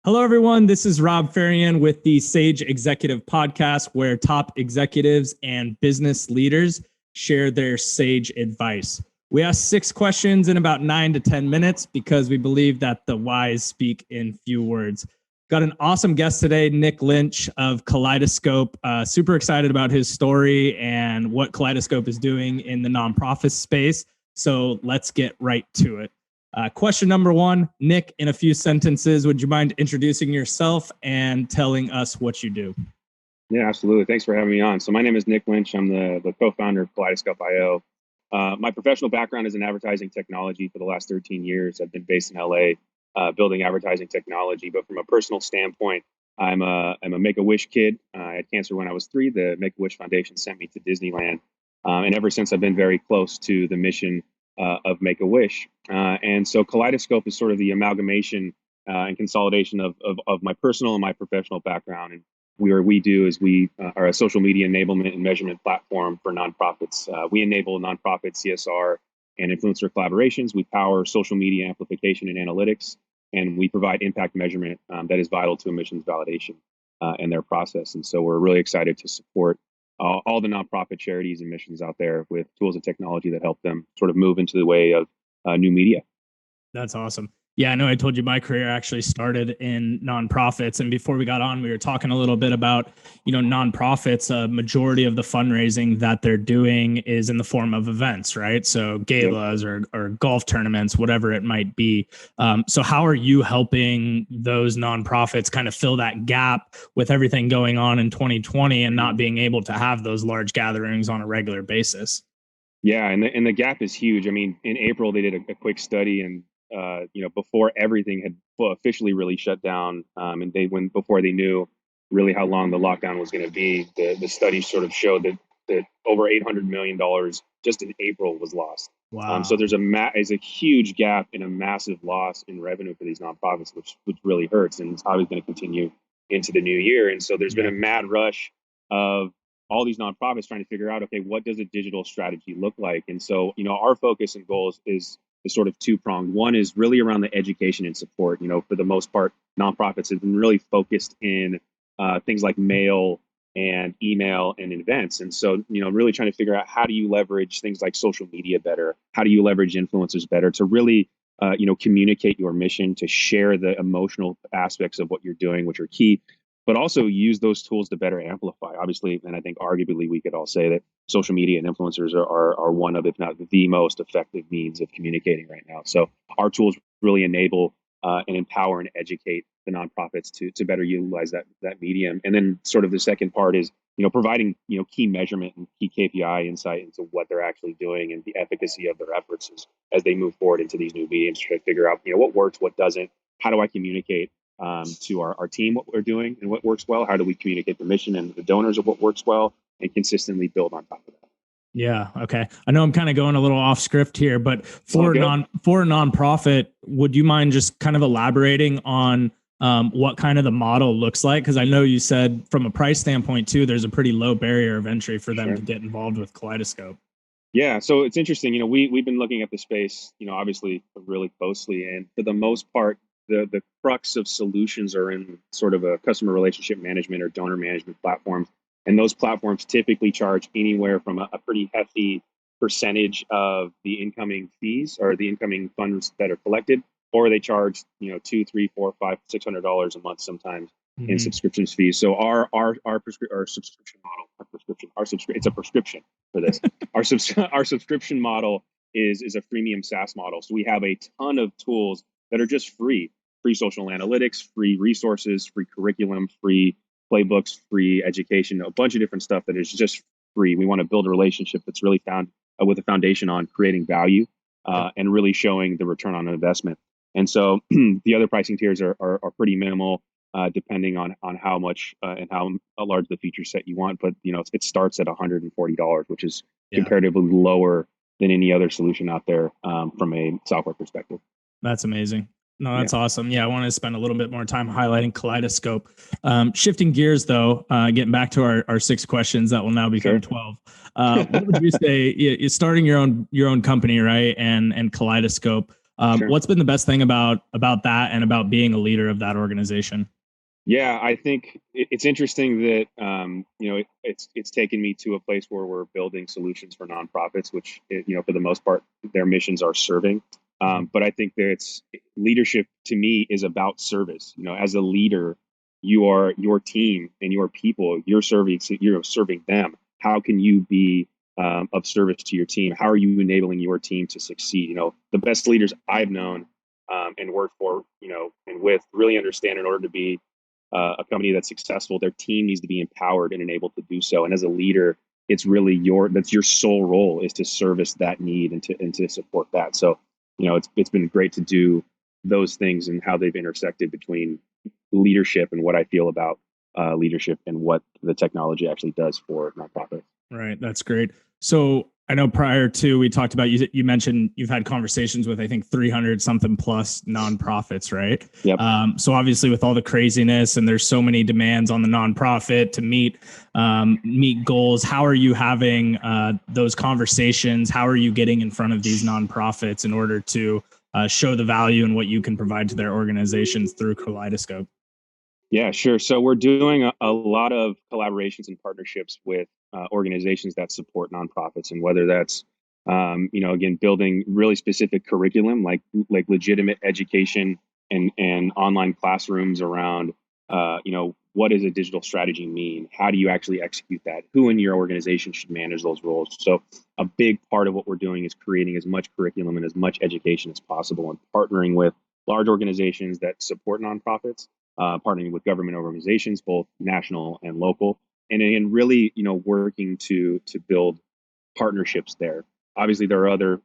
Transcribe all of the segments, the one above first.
Hello, everyone. This is Rob Farian with the Sage Executive Podcast, where top executives and business leaders share their sage advice. We ask 6 questions in about 9 to 10 minutes because we believe that the wise speak in few words. Got an awesome guest today, Nick Lynch of Kaleidoscope. Super excited about his story and what Kaleidoscope is doing in the nonprofit space. So let's get right to it. Question number 1, Nick, in a few sentences, would you mind introducing yourself and telling us what you do? Yeah, absolutely. Thanks for having me on. So my name is Nick Lynch. I'm the co-founder of Kaleidoscope.io. My professional background is in advertising technology for the last 13 years. I've been based in LA, building advertising technology. But from a personal standpoint, I'm a Make-A-Wish kid. I had cancer when I was 3. The Make-A-Wish Foundation sent me to Disneyland. And ever since, I've been very close to the mission of Make-A-Wish. And so Kaleidoscope is sort of the amalgamation and consolidation of my personal and my professional background. And we are a social media enablement and measurement platform for nonprofits. We enable nonprofit CSR and influencer collaborations. We power social media amplification and analytics, and we provide impact measurement that is vital to emissions validation and their process. And so we're really excited to support all the nonprofit charities and missions out there with tools and technology that help them sort of move into the way of new media. That's awesome. Yeah, I know I told you my career actually started in nonprofits. And before we got on, we were talking a little bit about, nonprofits. A majority of the fundraising that they're doing is in the form of events, right? So galas or golf tournaments, whatever it might be. So how are you helping those nonprofits kind of fill that gap with everything going on in 2020 and not being able to have those large gatherings on a regular basis? Yeah, and the gap is huge. I mean, in April, they did a quick study, and before everything had officially really shut down, and before they knew really how long the lockdown was going to be, the study sort of showed that over $800 million just in April was lost. Wow. So there's a huge gap and a massive loss in revenue for these nonprofits, which really hurts, and it's probably going to continue into the new year. And so there's been a mad rush of all these nonprofits trying to figure out, okay, what does a digital strategy look like? And so, our focus and goals is sort of two-pronged. One is really around the education and support. For the most part, nonprofits have been really focused in things like mail and email and events. And so, really trying to figure out, how do you leverage things like social media better? How do you leverage influencers better to really, communicate your mission, to share the emotional aspects of what you're doing, which are key, but also use those tools to better amplify. Obviously, and I think arguably we could all say that social media and influencers are one of, if not the most effective means of communicating right now. So our tools really enable and empower and educate the nonprofits to better utilize that medium. And then sort of the second part is, providing, key measurement and key KPI insight into what they're actually doing and the efficacy of their efforts as they move forward into these new mediums, to figure out, what works, what doesn't, how do I communicate to our team what we're doing and what works well? How do we communicate the mission and the donors of what works well, and consistently build on top of that? Yeah. Okay. I know I'm kind of going a little off script here, but for a nonprofit, would you mind just kind of elaborating on what kind of the model looks like? Because I know you said from a price standpoint too, there's a pretty low barrier of entry for them to get involved with Kaleidoscope. Yeah, so it's interesting. We've been looking at the space, obviously really closely, and for the most part, the crux of solutions are in sort of a customer relationship management or donor management platforms. And those platforms typically charge anywhere from a pretty hefty percentage of the incoming fees or the incoming funds that are collected, or they charge, $200, $300, $400, $500, $600 a month sometimes in subscriptions fees. So our subscription model, it's a prescription for this. Our subscription model is a freemium SaaS model. So we have a ton of tools that are just free social analytics, free resources, free curriculum, free playbooks, free education, a bunch of different stuff that is just free. We want to build a relationship that's really found with a foundation on creating value and really showing the return on investment. And so the other pricing tiers are pretty minimal, depending on how much and how large the feature set you want. But it starts at $140, which is comparatively lower than any other solution out there from a software perspective. That's amazing. No, that's awesome. Yeah, I want to spend a little bit more time highlighting Kaleidoscope. Shifting gears, though, getting back to our 6 questions that will now become 12. What would you say? You're starting your own company, right? And Kaleidoscope. Sure. What's been the best thing about that and about being a leader of that organization? Yeah, I think it's interesting that it's taken me to a place where we're building solutions for nonprofits, which for the most part their missions are serving. But I think that it's leadership to me is about service. As a leader, you are your team and your people. You're serving them. How can you be of service to your team? How are you enabling your team to succeed? The best leaders I've known and worked for, and with really understand in order to be a company that's successful, their team needs to be empowered and enabled to do so. And as a leader, it's really that's your sole role is to service that need and to support that. So, it's been great to do those things and how they've intersected between leadership and what I feel about leadership and what the technology actually does for nonprofits. Right. That's great. So I know prior to we talked about you mentioned you've had conversations with I think 300 something plus nonprofits, right? Yep. So obviously with all the craziness and there's so many demands on the nonprofit to meet goals. How are you having those conversations? How are you getting in front of these nonprofits in order to show the value and what you can provide to their organizations through Kaleidoscope? Yeah, sure. So we're doing a lot of collaborations and partnerships with organizations that support nonprofits, and whether that's again building really specific curriculum like legitimate education and online classrooms around what does a digital strategy mean? How do you actually execute that? Who in your organization should manage those roles? So a big part of what we're doing is creating as much curriculum and as much education as possible, and partnering with large organizations that support nonprofits, partnering with government organizations, both national and local, and again, really, working to build partnerships there. Obviously, there are other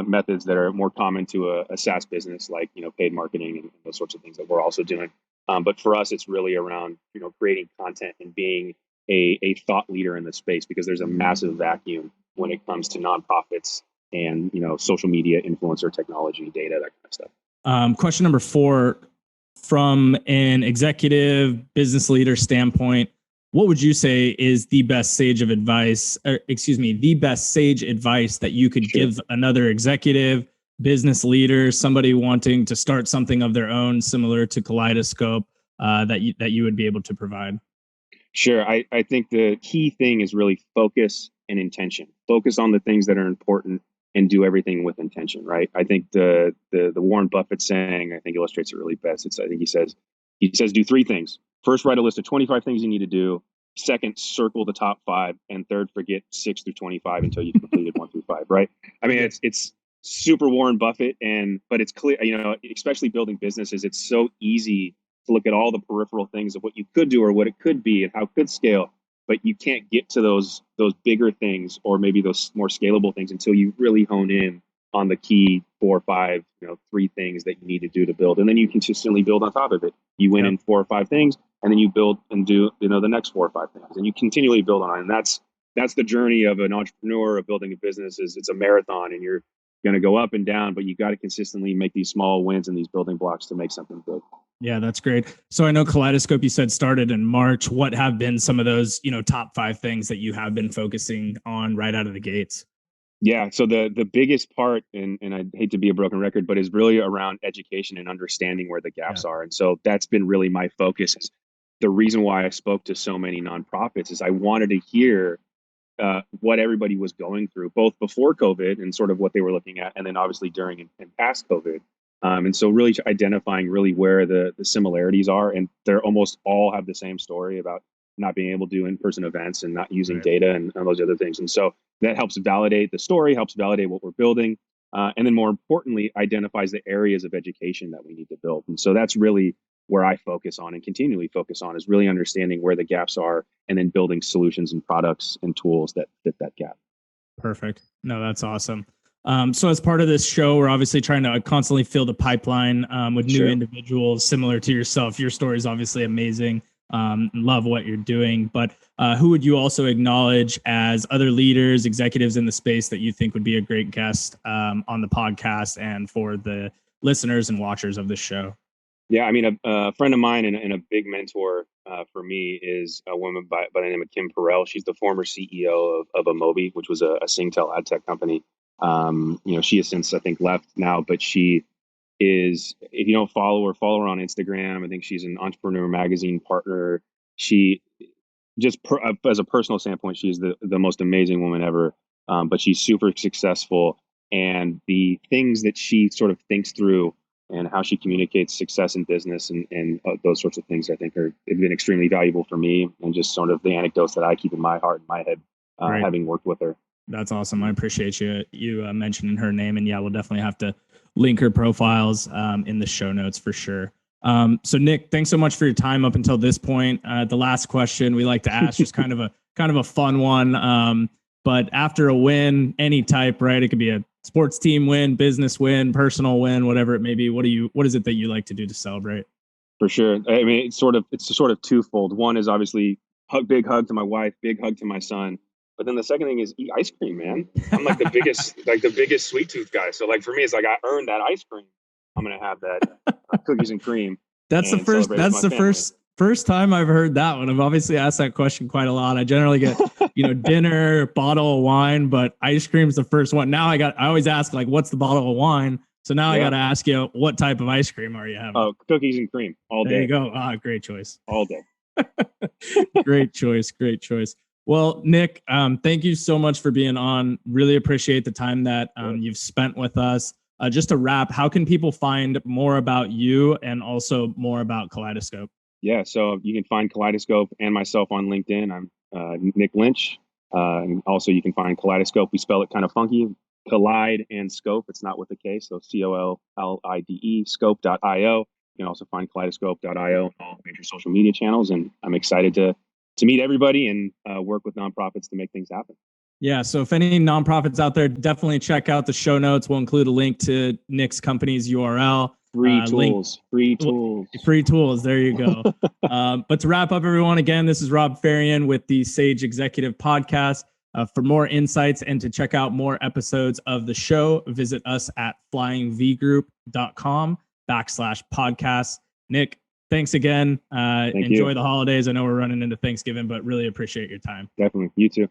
methods that are more common to a SaaS business, like paid marketing and those sorts of things that we're also doing. But for us, it's really around creating content and being a thought leader in the space, because there's a massive vacuum when it comes to nonprofits and social media, influencer technology, data, that kind of stuff. Question number 4, from an executive business leader standpoint, what would you say is the best sage advice that you could Sure. give another executive, business leader, somebody wanting to start something of their own, similar to Kaleidoscope, that you would be able to provide? Sure. I think the key thing is really focus and intention. Focus on the things that are important and do everything with intention, right? I think the Warren Buffett saying, I think, illustrates it really best. I think he says do 3 things. First, write a list of 25 things you need to do. Second, circle the top 5, and third, forget 6 through 25 until you've completed 1 through 5, right? I mean, it's super Warren Buffett, but it's clear, especially building businesses, it's so easy to look at all the peripheral things of what you could do or what it could be and how it could scale, but you can't get to those bigger things or maybe those more scalable things until you really hone in on the key 4 or 5, 3 things that you need to do to build, and then you consistently build on top of it. You win in 4 or 5 things, and then you build and do the next 4 or 5 things, and you continually build on it. And that's the journey of an entrepreneur, of building a business. Is it's a marathon, and you're going to go up and down, but you got to consistently make these small wins and these building blocks to make something big. Yeah, that's great. So I know Kaleidoscope, you said, started in March. What have been some of those, top 5 things that you have been focusing on right out of the gates? Yeah, so the biggest part, and I hate to be a broken record, but is really around education and understanding where the gaps are. And so that's been really my focus. Is the reason why I spoke to so many nonprofits is I wanted to hear what everybody was going through, both before COVID and sort of what they were looking at, and then obviously during and past COVID. And so really identifying really where the similarities are, and they're almost all have the same story about not being able to do in-person events and not using data and those other things. And so that helps validate the story, helps validate what we're building, and then more importantly, identifies the areas of education that we need to build. And so that's really where I focus on and continually focus on, is really understanding where the gaps are and then building solutions and products and tools that fit that gap. Perfect. No, that's awesome. So as part of this show, we're obviously trying to constantly fill the pipeline with new individuals similar to yourself. Your story is obviously amazing. Love what you're doing, but who would you also acknowledge as other leaders, executives in the space that you think would be a great guest on the podcast and for the listeners and watchers of this show? Yeah, I mean, a friend of mine and a big mentor for me is a woman by the name of Perel. She's the former CEO of Amobi, which was a Singtel ad tech company. She has since, I think, left now, but she is, if you don't follow her on Instagram. I think she's an Entrepreneur Magazine partner. She as a personal standpoint, she's the most amazing woman ever. But she's super successful, and the things that she sort of thinks through and how she communicates success in business and those sorts of things, I think have been extremely valuable for me, and just sort of the anecdotes that I keep in my heart and my head, having worked with her. That's awesome. I appreciate you mentioning her name, and yeah, we'll definitely have to link her profiles in the show notes for sure. So Nick, thanks so much for your time up until this point. The last question we like to ask, just kind of a fun one. But after a win, any type, right? It could be a sports team win, business win, personal win, whatever it may be. What is it that you like to do to celebrate? For sure. I mean, it's sort of twofold. One is obviously big hug to my wife, big hug to my son. But then the second thing is eat ice cream, man. I'm like the biggest sweet tooth guy. So like for me, it's like I earned that ice cream. I'm gonna have that cookies and cream. That's the first time I've heard that one. I've obviously asked that question quite a lot. I generally get, dinner, bottle of wine, but ice cream's the first one. Now I always ask, like, what's the bottle of wine? So now I got to ask you, what type of ice cream are you having? Oh, cookies and cream all day. There you go. Great choice. All day. Great choice. Well, Nick, thank you so much for being on. Really appreciate the time that you've spent with us. Just to wrap, how can people find more about you and also more about Kaleidoscope? Yeah, so you can find Kaleidoscope and myself on LinkedIn. I'm Nick Lynch. And also you can find Kaleidoscope. We spell it kind of funky. Collide and Scope. It's not with a K. So COLLIDE, scope.io. You can also find kaleidoscope.io on all major social media channels. And I'm excited to meet everybody and work with nonprofits to make things happen. Yeah. So if any nonprofits out there, definitely check out the show notes. We'll include a link to Nick's company's URL. Free tools. There you go. But to wrap up, everyone, again, this is Rob Farian with the Sage Executive Podcast. For more insights and to check out more episodes of the show, visit us at flyingvgroup.com/podcast. Nick, thanks again. Enjoy the holidays. I know we're running into Thanksgiving, but really appreciate your time. Definitely. You too.